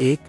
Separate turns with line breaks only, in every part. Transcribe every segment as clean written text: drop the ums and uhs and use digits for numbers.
1،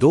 2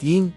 3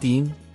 3،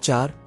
4،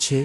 6،